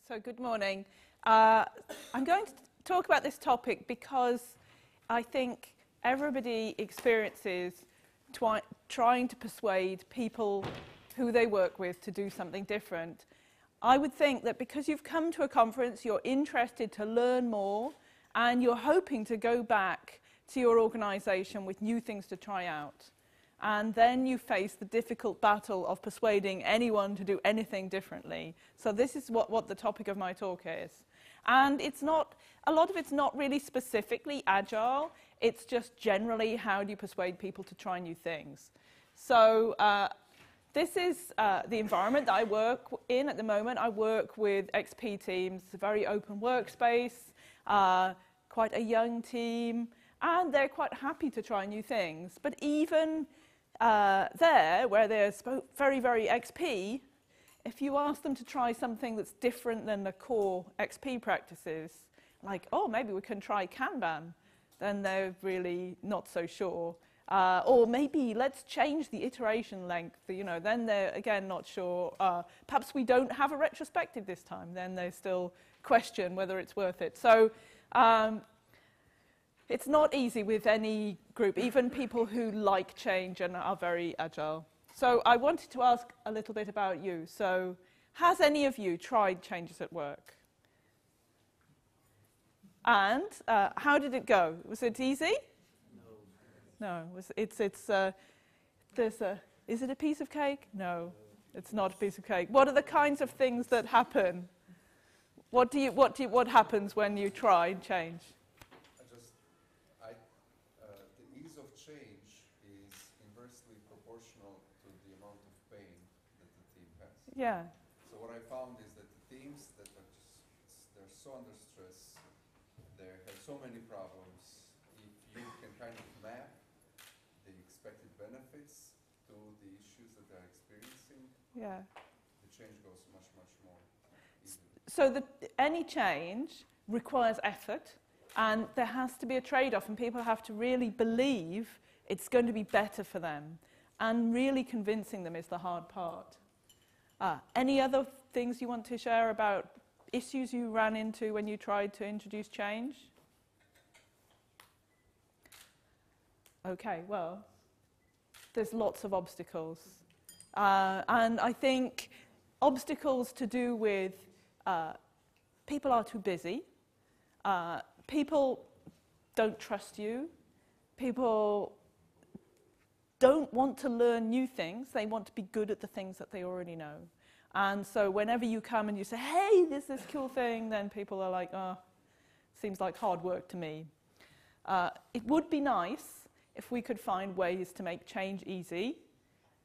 So good morning. I'm going to talk about this topic because I think everybody experiences trying to persuade people who they work with to do something different. I would think that because you've come to a conference, you're interested to learn more, and you're hoping to go back to your organisation with new things to try out. And then you face the difficult battle of persuading anyone to do anything differently. So this is what the topic of my talk is. And it's not, a lot of it's not really specifically agile, it's just generally how do you persuade people to try new things. So this is the environment that I work in at the moment. I work with XP teams, a very open workspace, quite a young team, and they're quite happy to try new things. But even there, where they're very, very XP, if you ask them to try something that's different than the core XP practices, like, oh, maybe we can try Kanban, then they're really not so sure. Or maybe let's change the iteration length, then they're, again, not sure. Perhaps we don't have a retrospective this time, then they still question whether it's worth it. So it's not easy with any group, even people who like change and are very agile. So I wanted to ask a little bit about you. So has any of you tried changes at work? And how did it go? Was it easy? No. No. Is it a piece of cake? No, it's not a piece of cake. What are the kinds of things that happen? What happens when you try and change? The ease of change is inversely proportional to the amount of pain that the team has. Yeah. So what I found is that the teams that are they're so under stress, they have so many problems. If you can kind of map the expected benefits to the issues that they're experiencing, yeah, the change goes much, much more easily. So any change requires effort. And there has to be a trade-off, and people have to really believe it's going to be better for them. And really convincing them is the hard part. Any other things you want to share about issues you ran into when you tried to introduce change? Okay, well, there's lots of obstacles. And I think obstacles to do with people are too busy. People don't trust you. People don't want to learn new things. They want to be good at the things that they already know. And so whenever you come and you say, hey, there's this cool thing, then people are like, oh, seems like hard work to me. It would be nice if we could find ways to make change easy.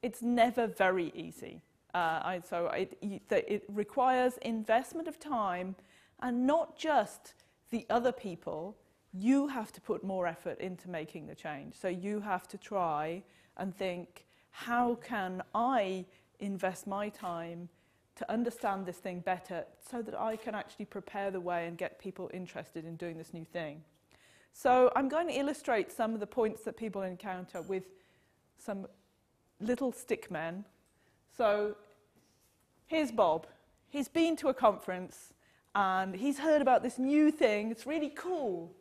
It's never very easy. So it requires investment of time, and not just the other people. You have to put more effort into making the change. So you have to try and think, how can I invest my time to understand this thing better so that I can actually prepare the way and get people interested in doing this new thing? So I'm going to illustrate some of the points that people encounter with some little stick men. So here's Bob. He's been to a conference and he's heard about this new thing. It's really cool.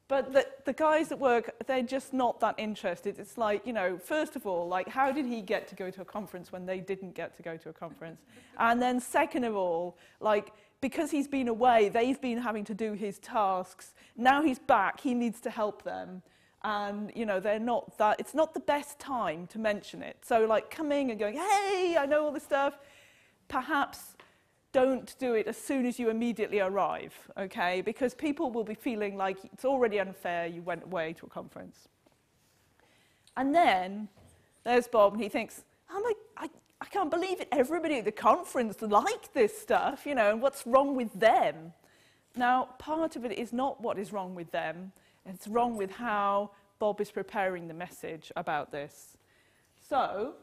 But the guys at work, they're just not that interested. It's like, first of all, like, how did he get to go to a conference when they didn't get to go to a conference? And then second of all, like, because he's been away, they've been having to do his tasks. Now he's back, he needs to help them. And, they're not that, it's not the best time to mention it. So, like, coming and going, hey, I know all this stuff, perhaps don't do it as soon as you immediately arrive, okay? Because people will be feeling like it's already unfair you went away to a conference. And then there's Bob, and he thinks, oh I can't believe it, everybody at the conference liked this stuff, and what's wrong with them? Now, part of it is not what is wrong with them, it's wrong with how Bob is preparing the message about this. So,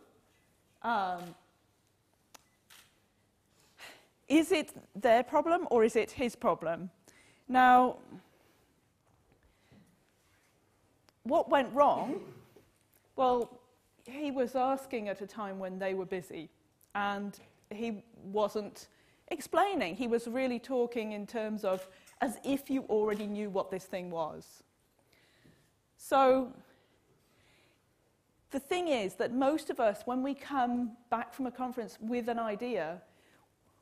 is it their problem or is it his problem? Now, what went wrong? Well, he was asking at a time when they were busy, and he wasn't explaining. He was really talking in terms of as if you already knew what this thing was. So the thing is that most of us, when we come back from a conference with an idea,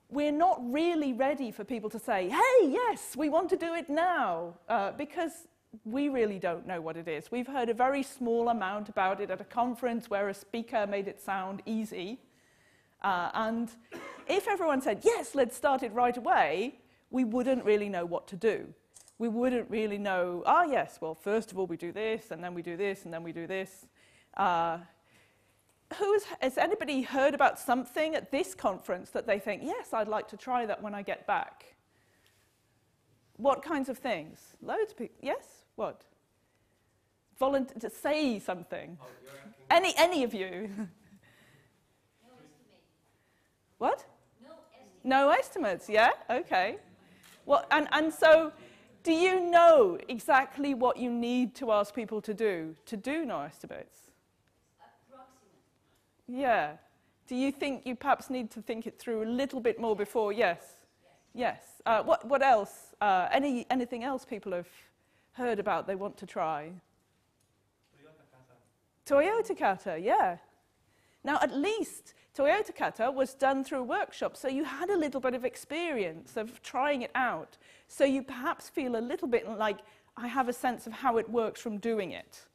we're not really ready for people to say, hey, yes, we want to do it now, because we really don't know what it is. We've heard a very small amount about it at a conference where a speaker made it sound easy. And if everyone said, yes, let's start it right away, we wouldn't really know what to do. We wouldn't really know, yes, well, first of all, we do this, and then we do this, and then we do this. Has anybody heard about something at this conference that they think, yes, I'd like to try that when I get back? What kinds of things? Loads of people. Yes? What? Volunteer to say something. Oh, you're asking Any of you? No estimate. What? No estimate. No estimates, yeah? Okay. Well, and so, do you know exactly what you need to ask people to do no estimates? Approximate. Yeah. Do you think you perhaps need to think it through a little bit more before? Yes. Yes. What else? Anything else people have heard about they want to try? Toyota Kata, yeah. Now, at least Toyota Kata was done through a workshop, so you had a little bit of experience of trying it out. So you perhaps feel a little bit like, I have a sense of how it works from doing it.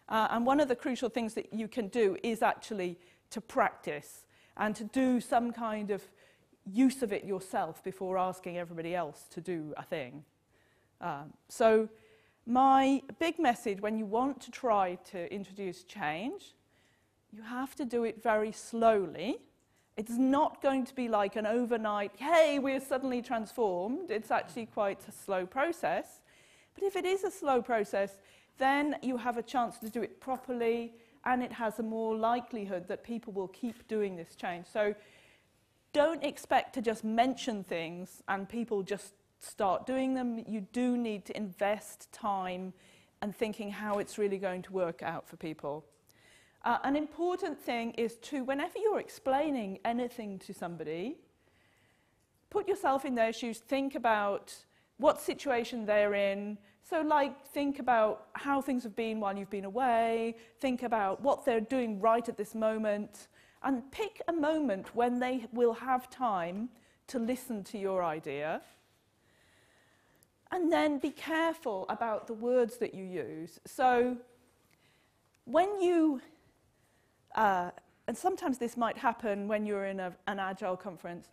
And one of the crucial things that you can do is actually to practice and to do some kind of use of it yourself before asking everybody else to do a thing. So my big message when you want to try to introduce change, you have to do it very slowly. It's not going to be like an overnight, hey, we're suddenly transformed. It's actually quite a slow process. But if it is a slow process, then you have a chance to do it properly, and it has a more likelihood that people will keep doing this change. So don't expect to just mention things and people just start doing them. You do need to invest time and thinking how it's really going to work out for people. An important thing is to, whenever you're explaining anything to somebody, put yourself in their shoes, think about what situation they're in. So think about how things have been while you've been away, think about what they're doing right at this moment, and pick a moment when they will have time to listen to your idea. And then be careful about the words that you use. So when you, and sometimes this might happen when you're in an Agile conference,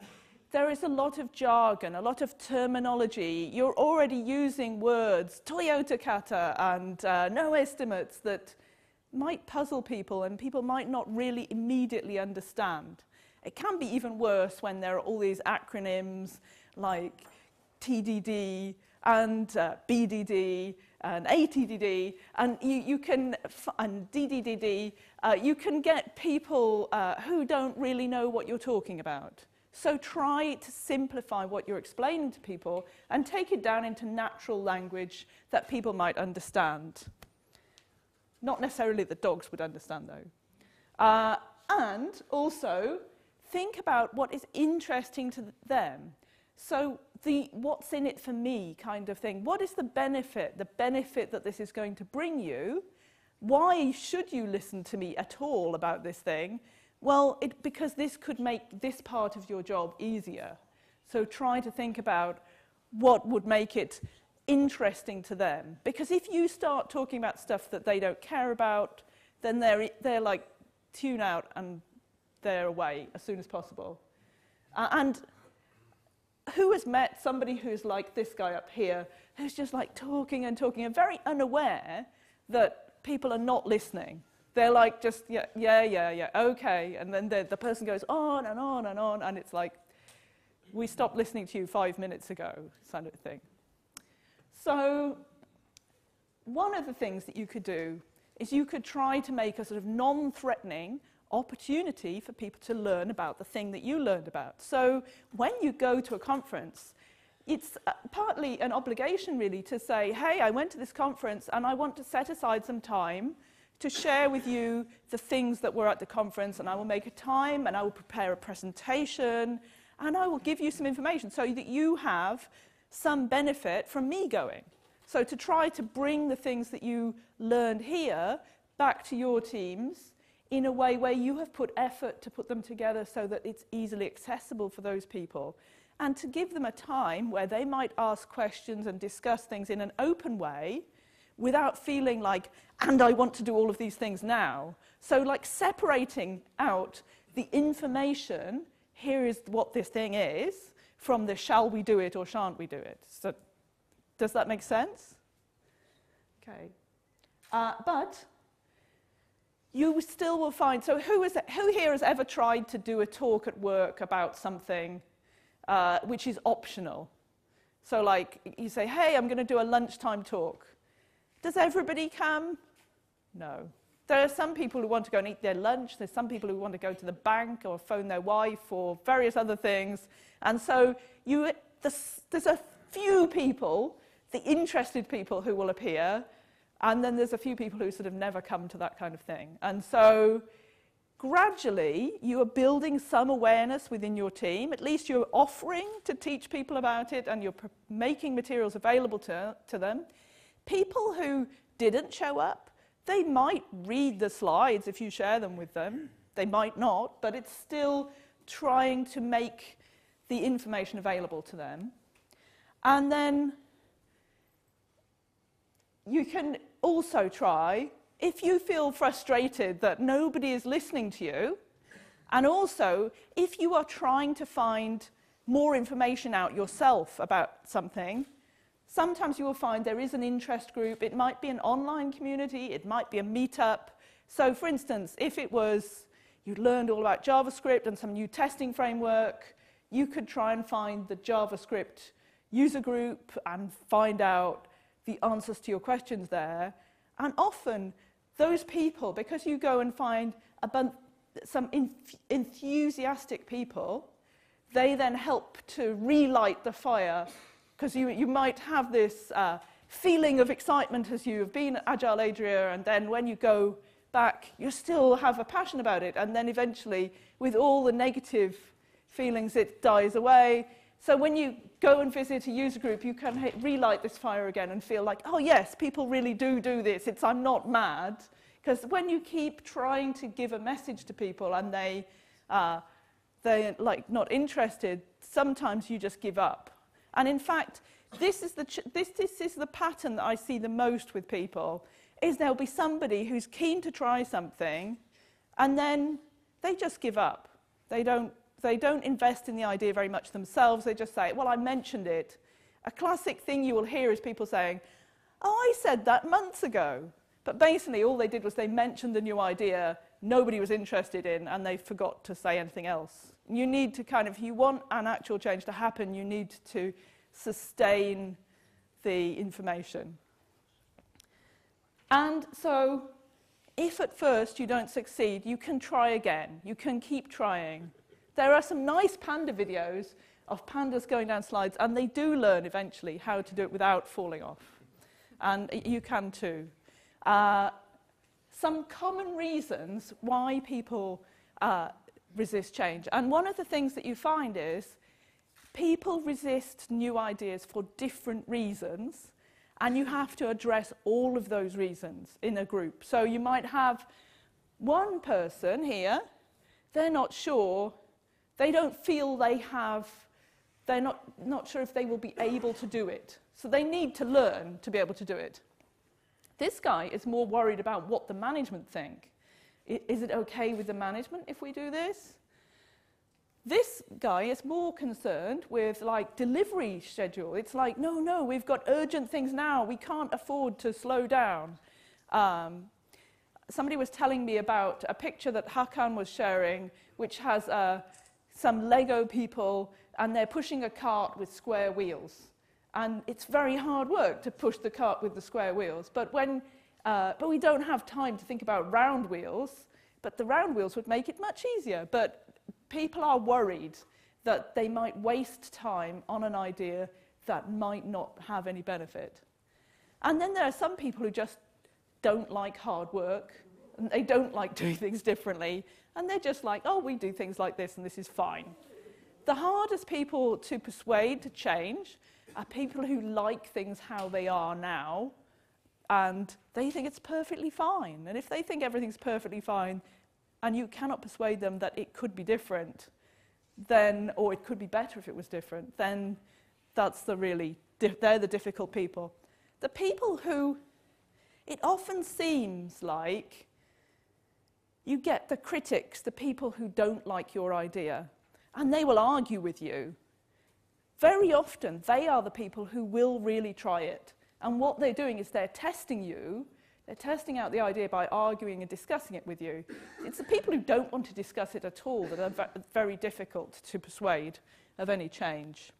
there is a lot of jargon, a lot of terminology. You're already using words, Toyota Kata and no estimates, that might puzzle people and people might not really immediately understand. It can be even worse when there are all these acronyms like TDD and BDD and ATDD and and DDDD. You can get people who don't really know what you're talking about. So try to simplify what you're explaining to people and take it down into natural language that people might understand. Not necessarily the dogs would understand, though. And also, think about what is interesting to them. So the what's in it for me kind of thing. What is the benefit that this is going to bring you? Why should you listen to me at all about this thing? Well, because this could make this part of your job easier. So try to think about what would make it interesting to them. Because if you start talking about stuff that they don't care about, then they're like, tune out and they're away as soon as possible. And who has met somebody who's like this guy up here, who's just like talking and talking and very unaware that people are not listening? They're like just, yeah, okay. And then the person goes on and on and on, and it's like, we stopped listening to you 5 minutes ago, kind of thing. So one of the things that you could do is you could try to make a sort of non-threatening opportunity for people to learn about the thing that you learned about. So when you go to a conference, it's partly an obligation really to say, hey, I went to this conference and I want to set aside some time to share with you the things that were at the conference, and I will make a time and I will prepare a presentation and I will give you some information so that you have some benefit from me going. So to try to bring the things that you learned here back to your teams in a way where you have put effort to put them together so that it's easily accessible for those people, and to give them a time where they might ask questions and discuss things in an open way without feeling like, and I want to do all of these things now. So like separating out the information, here is what this thing is, from the shall we do it or shan't we do it. So does that make sense? Okay. But you still will find, so who here has ever tried to do a talk at work about something which is optional? So like you say, hey, I'm going to do a lunchtime talk. Does everybody come? No. There are some people who want to go and eat their lunch. There's some people who want to go to the bank or phone their wife or various other things. And so there's a few people, the interested people, who will appear, and then there's a few people who sort of never come to that kind of thing. And so gradually you are building some awareness within your team. At least you're offering to teach people about it, and you're making materials available to them. People who didn't show up, they might read the slides if you share them with them. They might not, but it's still trying to make the information available to them. And then you can also try, if you feel frustrated that nobody is listening to you, and also if you are trying to find more information out yourself about something, sometimes you will find there is an interest group. It might be an online community. It might be a meetup. So, for instance, if it was you learned all about JavaScript and some new testing framework, you could try and find the JavaScript user group and find out the answers to your questions there. And often, those people, because you go and find some enthusiastic people, they then help to relight the fire. Because you might have this feeling of excitement as you have been at Agile Adria, and then when you go back, you still have a passion about it, and then eventually, with all the negative feelings, it dies away. So when you go and visit a user group, you can relight this fire again and feel like, oh yes, people really do this. I'm not mad. Because when you keep trying to give a message to people and they're like not interested, sometimes you just give up. And in fact, this is the pattern that I see the most with people, is there'll be somebody who's keen to try something, and then they just give up. They don't invest in the idea very much themselves. They just say, well, I mentioned it. A classic thing you will hear is people saying, oh, I said that months ago. But basically, all they did was they mentioned the new idea nobody was interested in, and they forgot to say anything else. You need to if you want an actual change to happen, you need to sustain the information. And so, if at first you don't succeed, you can try again. You can keep trying. There are some nice panda videos of pandas going down slides, and they do learn eventually how to do it without falling off. And you can too. Some common reasons why people resist change. And one of the things that you find is people resist new ideas for different reasons, and you have to address all of those reasons in a group. So you might have one person here, they're not sure, they don't feel they're not sure if they will be able to do it. So they need to learn to be able to do it. This guy is more worried about what the management think. Is it okay with the management if we do this? This guy is more concerned with delivery schedule. It's like, no, we've got urgent things now. We can't afford to slow down. Somebody was telling me about a picture that Hakan was sharing, which has some Lego people, and they're pushing a cart with square wheels. And it's very hard work to push the cart with the square wheels. But we don't have time to think about round wheels. But the round wheels would make it much easier. But people are worried that they might waste time on an idea that might not have any benefit. And then there are some people who just don't like hard work, and they don't like doing things differently, and they're just like, oh, we do things like this, and this is fine. The hardest people to persuade to change are people who like things how they are now, and they think it's perfectly fine. And if they think everything's perfectly fine, and you cannot persuade them that it could be different, then, or it could be better if it was different, then that's they're the difficult people. The people who, it often seems like you get the critics, the people who don't like your idea, and they will argue with you. Very often, they are the people who will really try it. And what they're doing is they're testing you. They're testing out the idea by arguing and discussing it with you. It's the people who don't want to discuss it at all that are very difficult to persuade of any change.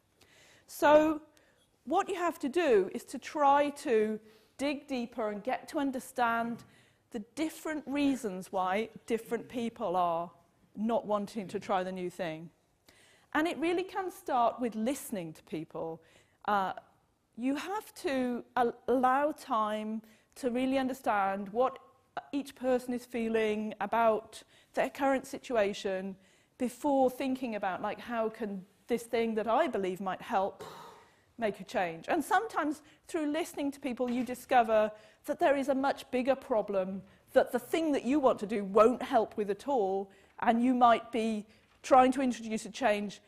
So what you have to do is to try to dig deeper and get to understand the different reasons why different people are not wanting to try the new thing. And it really can start with listening to people. You have to allow time to really understand what each person is feeling about their current situation before thinking about, like, how can this thing that I believe might help make a change. And sometimes through listening to people you discover that there is a much bigger problem, that the thing that you want to do won't help with at all, and you might be trying to introduce a change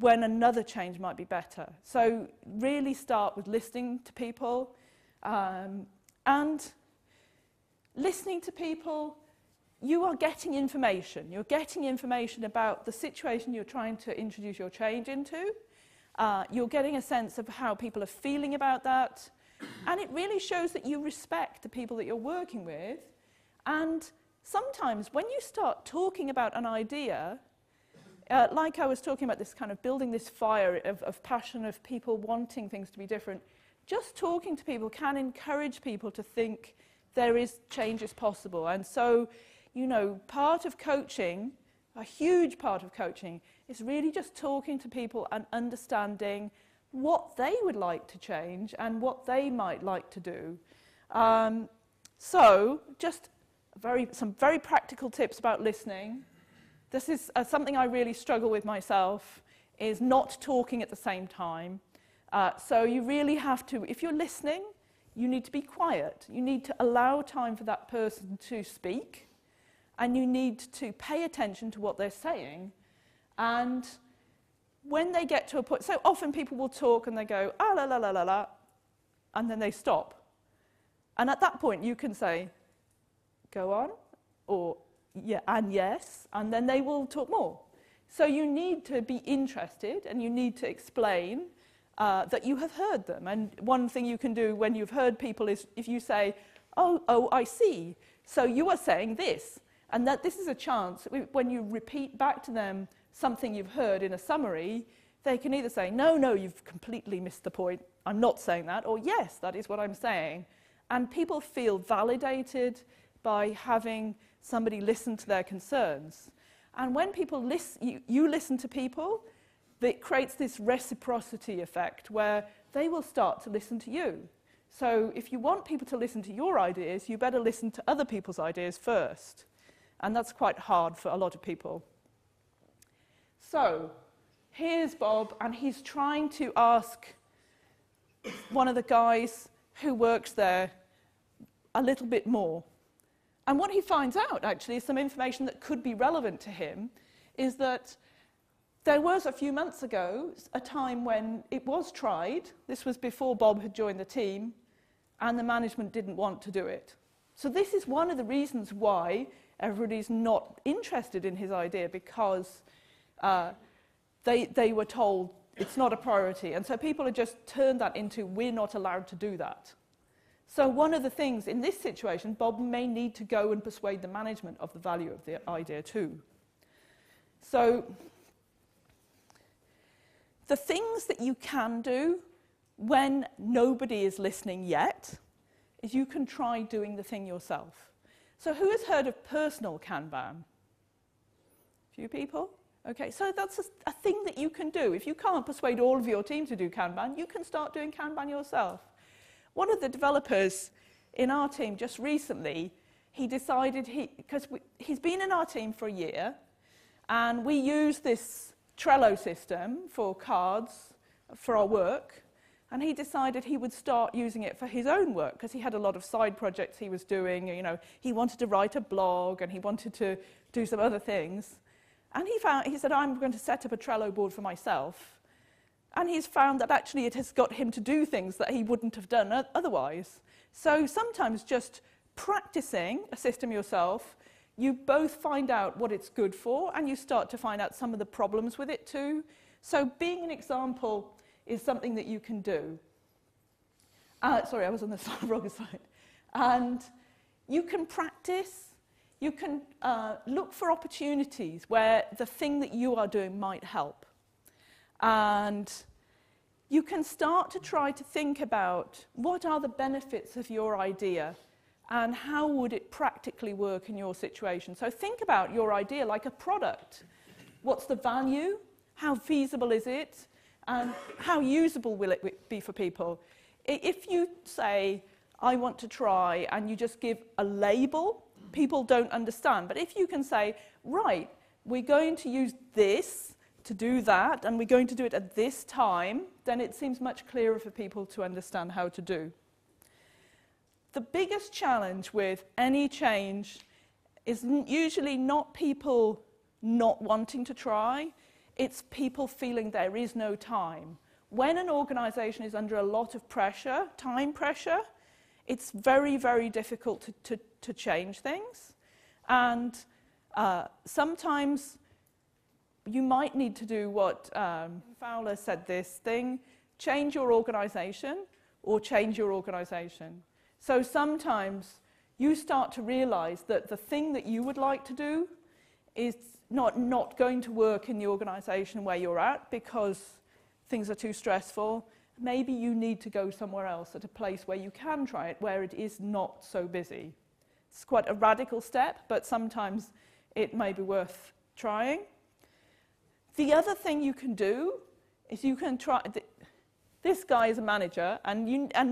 when another change might be better. So really start with listening to people, and listening to people, you are getting information. You're getting information about the situation you're trying to introduce your change into. You're getting a sense of how people are feeling about that, and it really shows that you respect the people that you're working with. And sometimes when you start talking about an idea, like I was talking about, this kind of building this fire of passion, of people wanting things to be different, just talking to people can encourage people to think there is change is possible. And so, you know, part of coaching, a huge part of coaching, is really just talking to people and understanding what they would like to change and what they might like to do. So just some very practical tips about listening. This is something I really struggle with myself, is not talking at the same time. So you really have to, if you're listening, you need to be quiet. You need to allow time for that person to speak, and you need to pay attention to what they're saying. And when they get to a point, so often people will talk and they go, ah, la, la, la, la, la, and then they stop. And at that point you can say, go on, or yeah, and yes, and then they will talk more. So you need to be interested, and you need to explain that you have heard them. And one thing you can do when you've heard people is if you say, oh, I see, so you are saying this. And that this is a chance, when you repeat back to them something you've heard in a summary, they can either say, no, you've completely missed the point, I'm not saying that, or yes, that is what I'm saying. And people feel validated by having somebody listen to their concerns. And when people listen, you listen to people, it creates this reciprocity effect where they will start to listen to you. So if you want people to listen to your ideas, you better listen to other people's ideas first. And that's quite hard for a lot of people. So here's Bob, and he's trying to ask one of the guys who works there a little bit more. And what he finds out, actually, is some information that could be relevant to him, is that there was, a few months ago, a time when it was tried. This was before Bob had joined the team, and the management didn't want to do it. So this is one of the reasons why everybody's not interested in his idea, because they were told it's not a priority. And so people have just turned that into, we're not allowed to do that. So one of the things in this situation, Bob may need to go and persuade the management of the value of the idea too. So the things that you can do when nobody is listening yet is you can try doing the thing yourself. So who has heard of personal Kanban? A few people? Okay, so that's a thing that you can do. If you can't persuade all of your team to do Kanban, you can start doing Kanban yourself. One of the developers in our team just recently, he decided, because he's been in our team for a year, and we use this Trello system for cards for our work, and he decided he would start using it for his own work because he had a lot of side projects he was doing. You know, he wanted to write a blog and he wanted to do some other things. And he said, I'm going to set up a Trello board for myself. And he's found that actually it has got him to do things that he wouldn't have done otherwise. So sometimes just practicing a system yourself, you both find out what it's good for and you start to find out some of the problems with it too. So being an example is something that you can do. Sorry, I was on the wrong side. And you can practice. You can look for opportunities where the thing that you are doing might help. And you can start to try to think about what are the benefits of your idea and how would it practically work in your situation. So think about your idea like a product. What's the value? How feasible is it? And how usable will it be for people? If you say, I want to try, and you just give a label, people don't understand. But if you can say, right, we're going to use this to do that, and we're going to do it at this time, then it seems much clearer for people to understand how to do. The biggest challenge with any change is usually not people not wanting to try, it's people feeling there is no time. When an organization is under a lot of pressure, time pressure, it's very, very difficult to change things. And sometimes you might need to do what Fowler said this thing, change your organization or change your organization. So sometimes you start to realize that the thing that you would like to do is not going to work in the organization where you're at because things are too stressful. Maybe you need to go somewhere else at a place where you can try it, where it is not so busy. It's quite a radical step, but sometimes it may be worth trying. The other thing you can do is you can try. This guy is a manager, and they're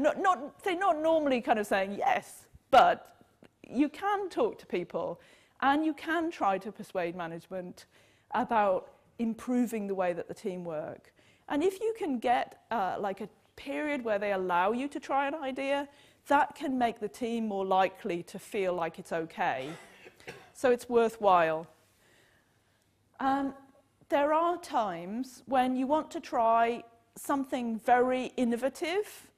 not normally kind of saying yes, but you can talk to people, and you can try to persuade management about improving the way that the team work. And if you can get like a period where they allow you to try an idea, that can make the team more likely to feel like it's okay. So it's worthwhile. There are times when you want to try something very innovative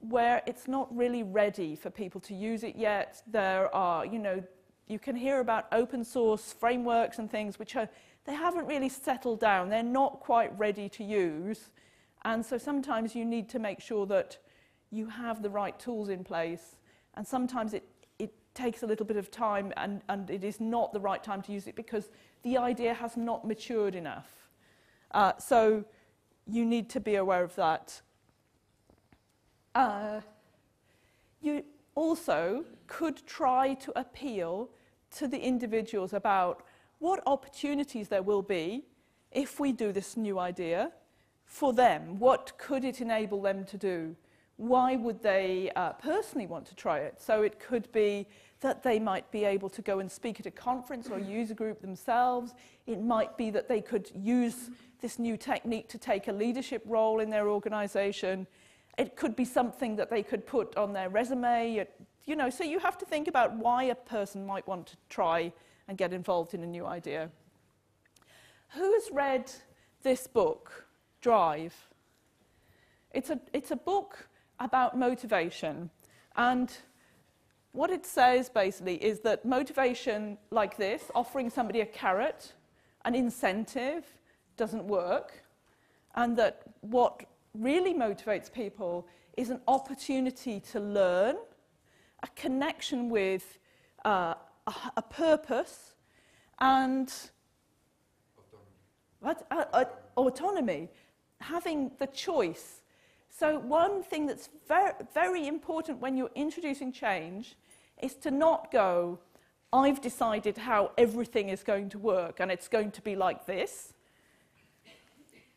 where it's not really ready for people to use it yet. There are, you can hear about open source frameworks and things which they haven't really settled down. They're not quite ready to use. And so sometimes you need to make sure that you have the right tools in place. And sometimes it takes a little bit of time and it is not the right time to use it because the idea has not matured enough. So you need to be aware of that. You also could try to appeal to the individuals about what opportunities there will be if we do this new idea for them. What could it enable them to do? Why would they personally want to try it? So it could be that they might be able to go and speak at a conference or user group themselves. It might be that they could use this new technique to take a leadership role in their organization. It could be something that they could put on their resume. So you have to think about why a person might want to try and get involved in a new idea. Who has read this book, Drive? It's a book about motivation, and what it says basically is that motivation like this, offering somebody a carrot, an incentive, doesn't work, and that what really motivates people is an opportunity to learn, a connection with a purpose, and autonomy, having the choice. So one thing that's very, very important when you're introducing change is to not go, I've decided how everything is going to work and it's going to be like this.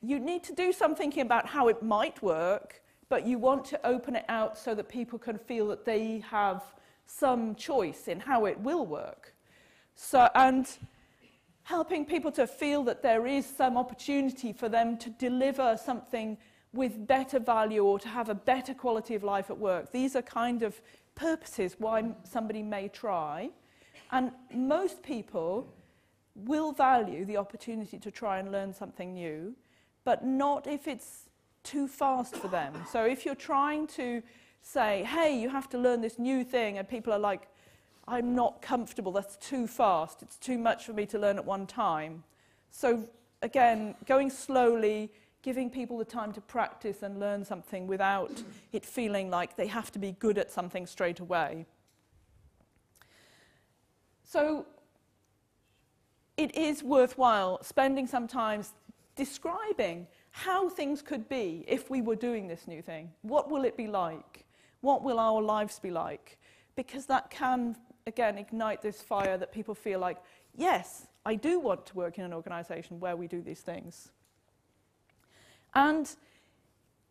You need to do some thinking about how it might work, but you want to open it out so that people can feel that they have some choice in how it will work. So, and helping people to feel that there is some opportunity for them to deliver something with better value or to have a better quality of life at work. These are kind of purposes why somebody may try. And most people will value the opportunity to try and learn something new, but not if it's too fast for them. So if you're trying to say, hey, you have to learn this new thing, and people are like, I'm not comfortable, that's too fast, it's too much for me to learn at one time. So again, going slowly, giving people the time to practice and learn something without it feeling like they have to be good at something straight away. So it is worthwhile spending some time describing how things could be if we were doing this new thing. What will it be like? What will our lives be like? Because that can, again, ignite this fire that people feel like, yes, I do want to work in an organization where we do these things. And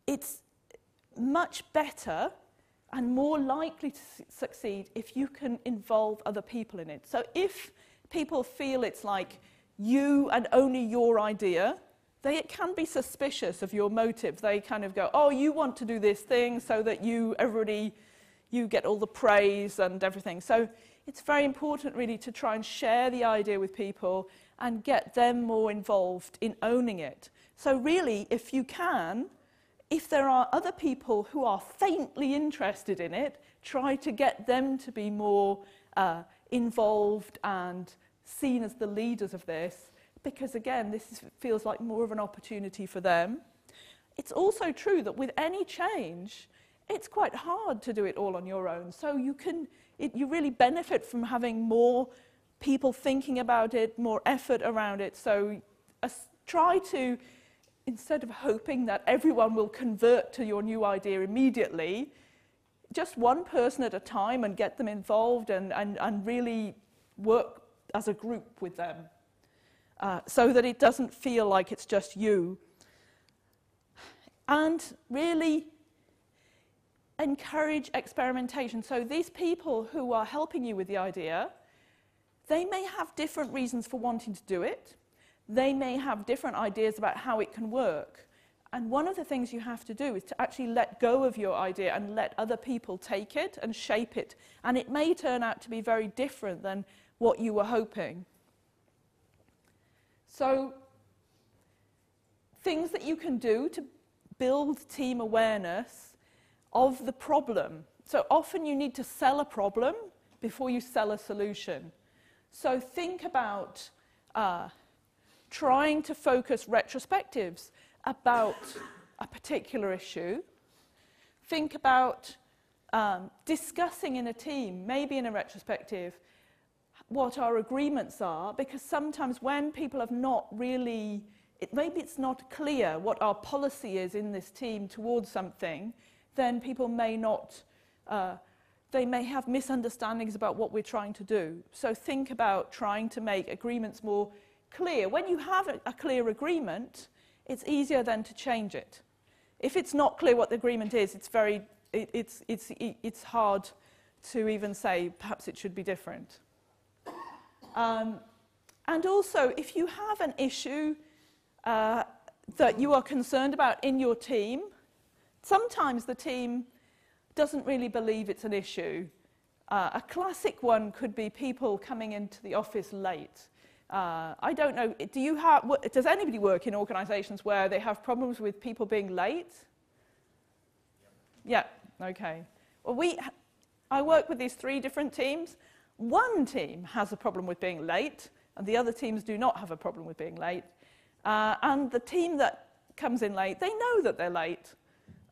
it's much better and more likely to succeed if you can involve other people in it. So if people feel it's like you and only your idea, they can be suspicious of your motive. They kind of go, oh, you want to do this thing so that you get all the praise and everything. So it's very important really to try and share the idea with people and get them more involved in owning it. So really, if you can, if there are other people who are faintly interested in it, try to get them to be more involved and seen as the leaders of this, because again, feels like more of an opportunity for them. It's also true that with any change, it's quite hard to do it all on your own. So you really benefit from having more people thinking about it, more effort around it. So try to, instead of hoping that everyone will convert to your new idea immediately, just one person at a time and get them involved and really work as a group with them so that it doesn't feel like it's just you. And really encourage experimentation. So these people who are helping you with the idea, they may have different reasons for wanting to do it. They may have different ideas about how it can work. And one of the things you have to do is to actually let go of your idea and let other people take it and shape it. And it may turn out to be very different than what you were hoping. So things that you can do to build team awareness of the problem. So often you need to sell a problem before you sell a solution. So think about trying to focus retrospectives about a particular issue. Think about discussing in a team, maybe in a retrospective, what our agreements are, because sometimes when people have not really, maybe it's not clear what our policy is in this team towards something, then people may not, they may have misunderstandings about what we're trying to do. So think about trying to make agreements more clear. When you have a clear agreement, it's easier then to change it. If it's not clear what the agreement is, it's hard to even say perhaps it should be different. And also, if you have an issue that you are concerned about in your team, sometimes the team doesn't really believe it's an issue. A classic one could be people coming into the office late. I don't know, does anybody work in organisations where they have problems with people being late? Yeah, okay. Well, I work with these 3 different teams. One team has a problem with being late, and the other teams do not have a problem with being late. And the team that comes in late, they know that they're late.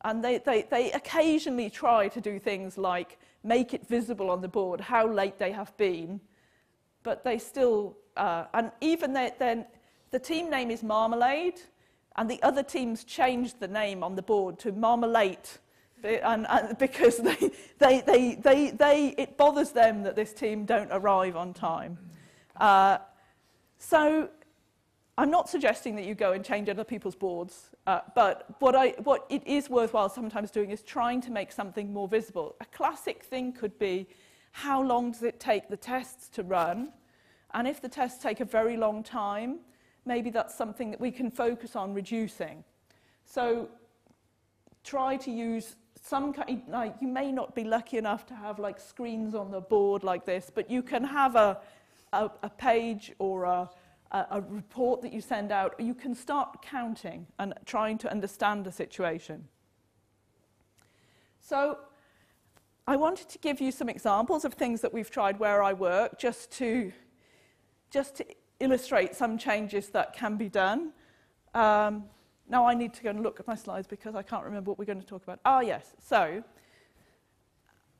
And they occasionally try to do things like make it visible on the board how late they have been, but they still, and even then, the team name is Marmalade, and the other teams changed the name on the board to Marmalade, and because it bothers them that this team don't arrive on time. So I'm not suggesting that you go and change other people's boards, but what it is worthwhile sometimes doing is trying to make something more visible. A classic thing could be, how long does it take the tests to run? And if the tests take a very long time, maybe that's something that we can focus on reducing. So try to use some kind, like you may not be lucky enough to have like screens on the board like this, but you can have a page or a report that you send out. You can start counting and trying to understand the situation. So I wanted to give you some examples of things that we've tried where I work, just to illustrate some changes that can be done. Now I need to go and look at my slides because I can't remember what we're going to talk about. Ah, yes. So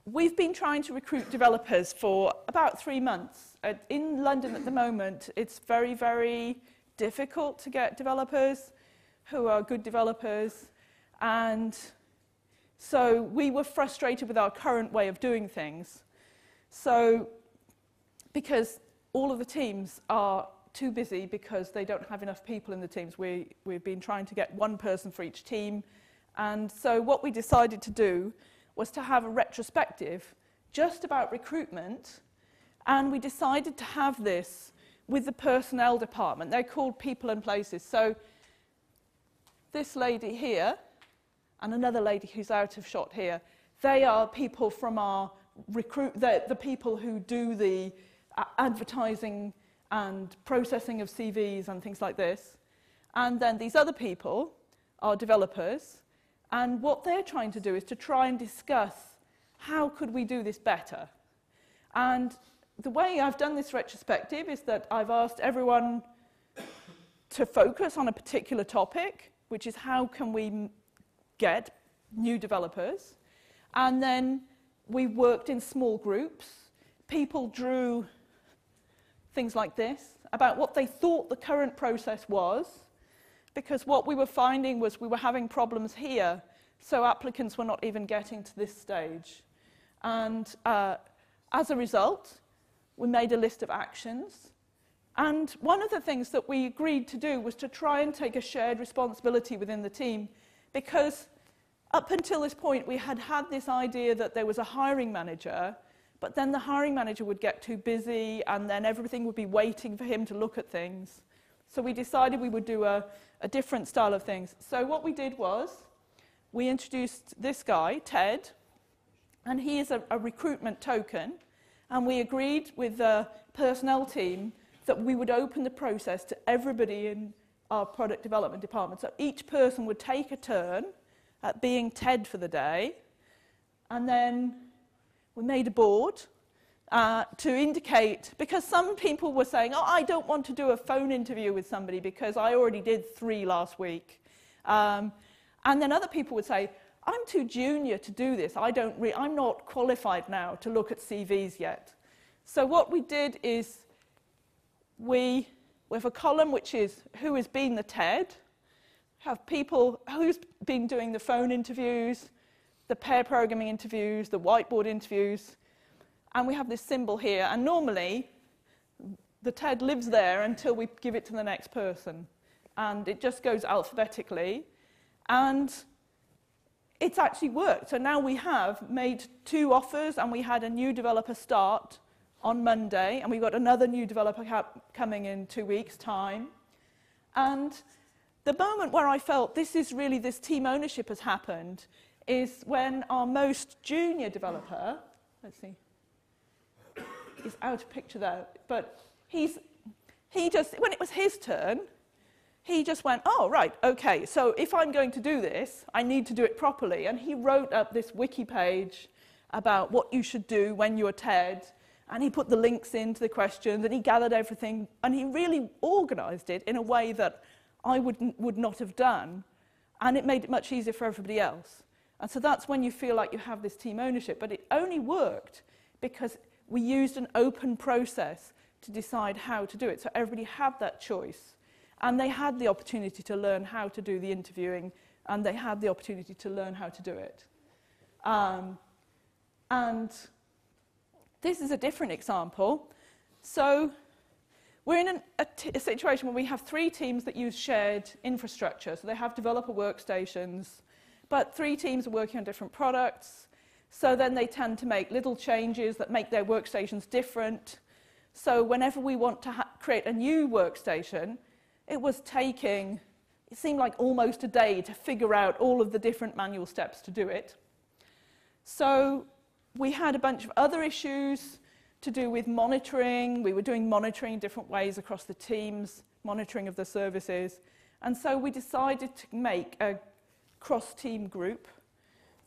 we've been trying to recruit developers for about 3 months. In London at the moment, it's very, very difficult to get developers who are good developers. And so we were frustrated with our current way of doing things. So because all of the teams are too busy because they don't have enough people in the teams. We've been trying to get one person for each team. And so what we decided to do was to have a retrospective just about recruitment. And we decided to have this with the personnel department. They're called People and Places. So this lady here and another lady who's out of shot here, they are people from our the people who do the advertising and processing of CVs and things like this. And then these other people are developers. And what they're trying to do is to try and discuss how could we do this better. And the way I've done this retrospective is that I've asked everyone to focus on a particular topic, which is how can we get new developers. And then we worked in small groups. People drew things like this, about what they thought the current process was, because what we were finding was we were having problems here, so applicants were not even getting to this stage. And as a result, we made a list of actions. And one of the things that we agreed to do was to try and take a shared responsibility within the team, because up until this point, we had had this idea that there was a hiring manager, but then the hiring manager would get too busy and then everything would be waiting for him to look at things. So we decided we would do a different style of things. So what we did was we introduced this guy, Ted, and he is a recruitment token. And we agreed with the personnel team that we would open the process to everybody in our product development department. So each person would take a turn at being Ted for the day, and then we made a board to indicate, because some people were saying, oh, I don't want to do a phone interview with somebody because I already did 3 last week. And then other people would say, I'm too junior to do this. I'm not qualified now to look at CVs yet. So what we did is we have a column which is who has been the TED, have people who's been doing the phone interviews, the pair programming interviews, the whiteboard interviews, and we have this symbol here. And normally, the TED lives there until we give it to the next person. And it just goes alphabetically. And it's actually worked. So now we have made 2 offers, and we had a new developer start on Monday, and we've got another new developer coming in 2 weeks' time. And the moment where I felt this team ownership has happened is when our most junior developer, let's see, is out of picture there, but he just, when it was his turn, he just went, oh, right, okay, so if I'm going to do this, I need to do it properly. And he wrote up this wiki page about what you should do when you're TED, and he put the links into the questions, and he gathered everything, and he really organized it in a way that I would not have done, and it made it much easier for everybody else. And so that's when you feel like you have this team ownership. But it only worked because we used an open process to decide how to do it. So everybody had that choice. And they had the opportunity to learn how to do the interviewing, and they had the opportunity to learn how to do it. And this is a different example. So we're in a situation where we have 3 teams that use shared infrastructure. So they have developer workstations, but 3 teams are working on different products. So then they tend to make little changes that make their workstations different. So whenever we want to create a new workstation, it was taking, it seemed like almost a day to figure out all of the different manual steps to do it. So we had a bunch of other issues to do with monitoring. We were doing monitoring in different ways across the teams, monitoring of the services. And so we decided to make a cross-team group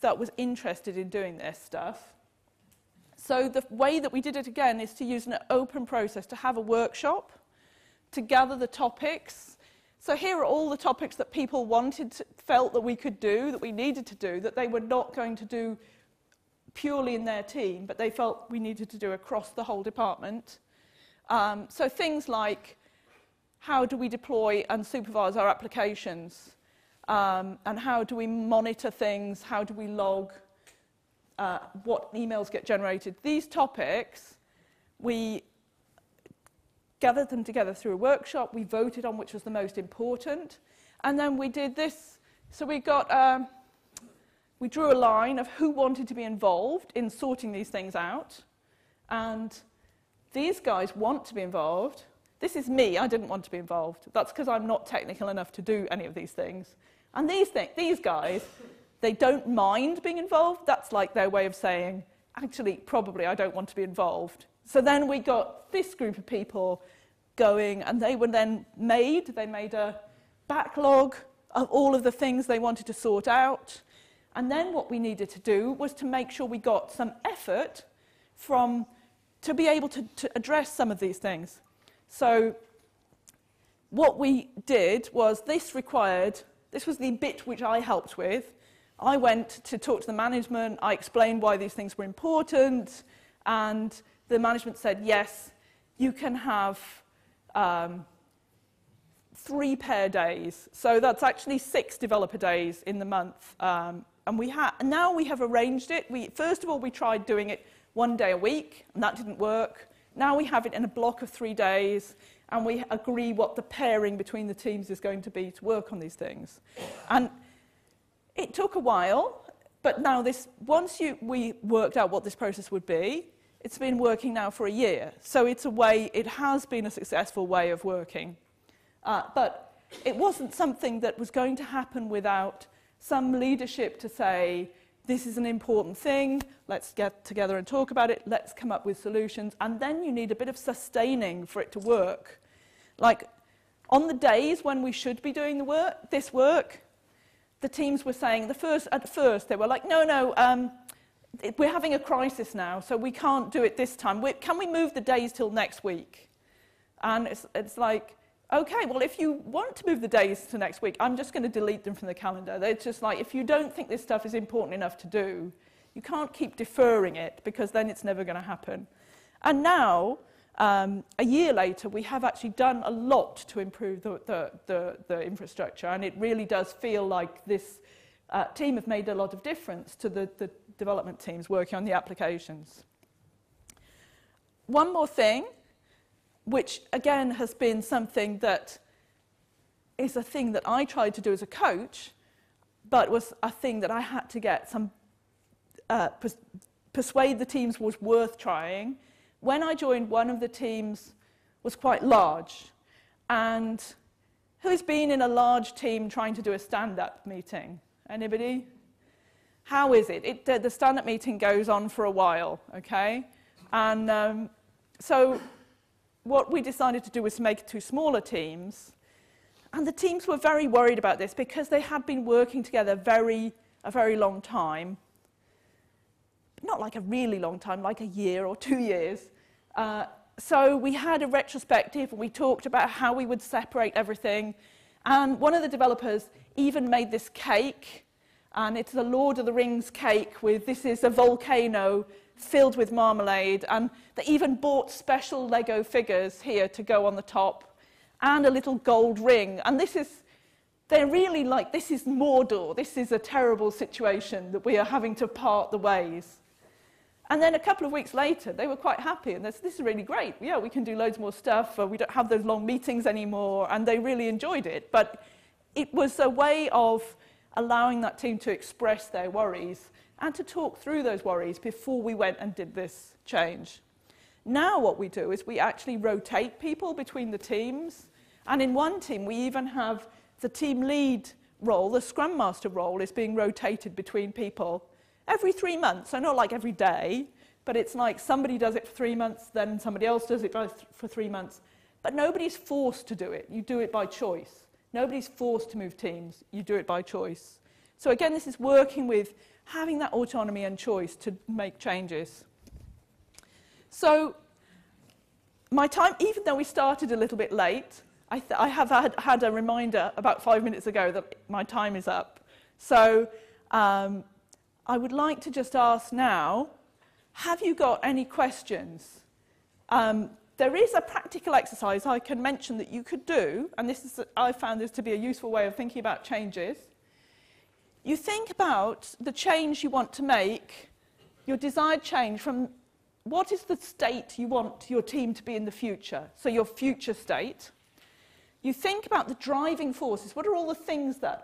that was interested in doing this stuff. So the way that we did it again is to use an open process, to have a workshop, to gather the topics. So here are all the topics that people felt that we could do, that we needed to do, that they were not going to do purely in their team, but they felt we needed to do across the whole department. So things like, how do we deploy and supervise our applications? And how do we monitor things? How do we log what emails get generated? These topics, we gathered them together through a workshop. We voted on which was the most important. And then we did this. So we got... we drew a line of who wanted to be involved in sorting these things out. And these guys want to be involved. This is me. I didn't want to be involved. That's because I'm not technical enough to do any of these things. And these guys, they don't mind being involved. That's like their way of saying, actually, probably I don't want to be involved. So then we got this group of people going, and they made a backlog of all of the things they wanted to sort out. And then what we needed to do was to make sure we got some effort to be able to address some of these things. So what we did was this was the bit which I helped with. I went to talk to the management, I explained why these things were important, and the management said, yes, you can have 3 pair days. So that's actually 6 developer days in the month. And now we have arranged it. First of all, we tried doing it 1 day a week, and that didn't work. Now we have it in a block of 3 days, and we agree what the pairing between the teams is going to be to work on these things. And it took a while, but now we worked out what this process would be. It's been working now for a year, so it has been a successful way of working. But it wasn't something that was going to happen without some leadership to say, this is an important thing, let's get together and talk about it, let's come up with solutions, and then you need a bit of sustaining for it to work. Like, on the days when we should be doing this work, the teams were saying, at first they were like, no, we're having a crisis now, so we can't do it this time. Can we move the days till next week? And it's like, okay, well, if you want to move the days to next week, I'm just going to delete them from the calendar. It's just like, if you don't think this stuff is important enough to do, you can't keep deferring it, because then it's never going to happen. And now, a year later, we have actually done a lot to improve the infrastructure, and it really does feel like this team have made a lot of difference to the development teams working on the applications. One more thing, which again has been something that is a thing that I tried to do as a coach, but was a thing that I had to get some persuade the teams was worth trying. When I joined, one of the teams was quite large. And who's been in a large team trying to do a stand-up meeting? Anybody? How is it? The stand-up meeting goes on for a while, okay? And so what we decided to do was to make it 2 smaller teams. And the teams were very worried about this because they had been working together a very long time. Not like a really long time, like a year or 2 years. So we had a retrospective, and we talked about how we would separate everything. And one of the developers even made this cake, and it's a Lord of the Rings cake this is a volcano filled with marmalade, and they even bought special Lego figures here to go on the top, and a little gold ring. And they're really like, this is Mordor, this is a terrible situation that we are having to part the ways. And then a couple of weeks later, they were quite happy, and this is really great. Yeah, we can do loads more stuff, we don't have those long meetings anymore, and they really enjoyed it. But it was a way of allowing that team to express their worries and to talk through those worries before we went and did this change. Now what we do is we actually rotate people between the teams. And in one team, we even have the team lead role, the Scrum Master role, is being rotated between people every 3 months. So not like every day, but it's like somebody does it for 3 months, then somebody else does it for 3 months. But nobody's forced to do it. You do it by choice. Nobody's forced to move teams. You do it by choice. So again, this is working with having that autonomy and choice to make changes. So my time, even though we started a little bit late, I have had a reminder about 5 minutes ago that my time is up. So I would like to just ask now, have you got any questions? There is a practical exercise I can mention that you could do, and I found this to be a useful way of thinking about changes. You think about the change you want to make, your desired change from what is the state you want your team to be in the future, so your future state. You think about the driving forces. What are all the things that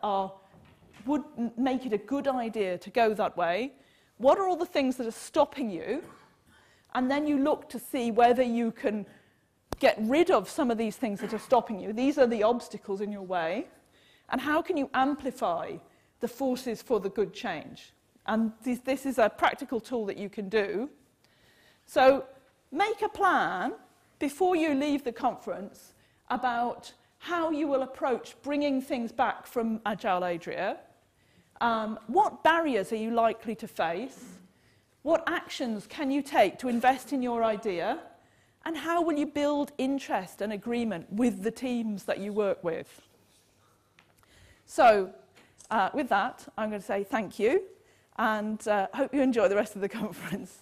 would make it a good idea to go that way? What are all the things that are stopping you? And then you look to see whether you can get rid of some of these things that are stopping you. These are the obstacles in your way. And how can you amplify the forces for the good change? And this is a practical tool that you can do. So make a plan before you leave the conference about how you will approach bringing things back from Agile Adria. What barriers are you likely to face? What actions can you take to invest in your idea? And how will you build interest and agreement with the teams that you work with? So, with that, I'm going to say thank you, and hope you enjoy the rest of the conference.